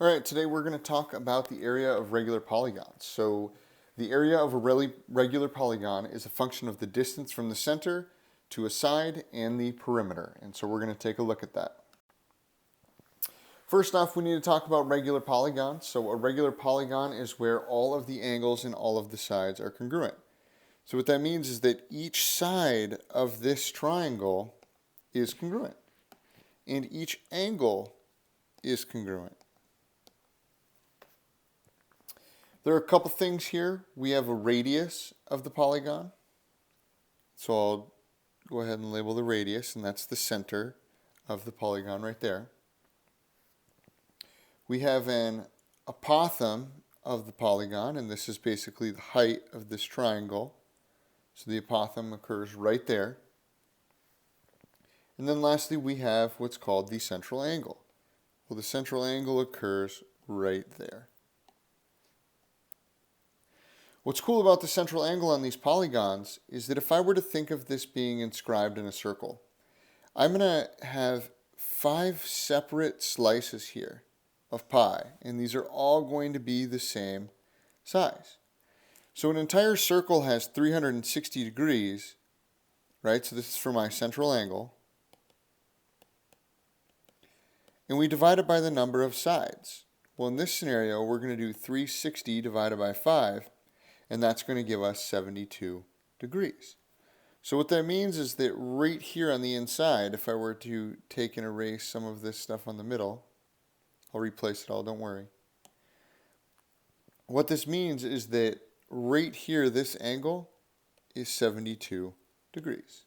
All right, today we're going to talk about the area of regular polygons. So the area of a regular polygon is a function of the distance from the center to a side and the perimeter. And so we're going to take a look at that. First off, we need to talk about regular polygons. So a regular polygon is where all of the angles and all of the sides are congruent. So what that means is that each side of this triangle is congruent and each angle is congruent. There are a couple things here. We have a radius of the polygon. So I'll go ahead and label the radius, and that's the center of the polygon right there. We have an apothem of the polygon, and this is basically the height of this triangle. So the apothem occurs right there. And then lastly, we have what's called the central angle. Well, the central angle occurs right there. What's cool about the central angle on these polygons is that if I were to think of this being inscribed in a circle, I'm going to have 5 separate slices here of pi, and these are all going to be the same size. So an entire circle has 360 degrees, right? So this is for my central angle. And we divide it by the number of sides. Well, in this scenario, we're going to do 360 divided by 5. And that's going to give us 72 degrees. So what that means is that right here on the inside, if I were to take and erase some of this stuff on the middle, I'll replace it all, don't worry. What this means is that right here, this angle is 72 degrees.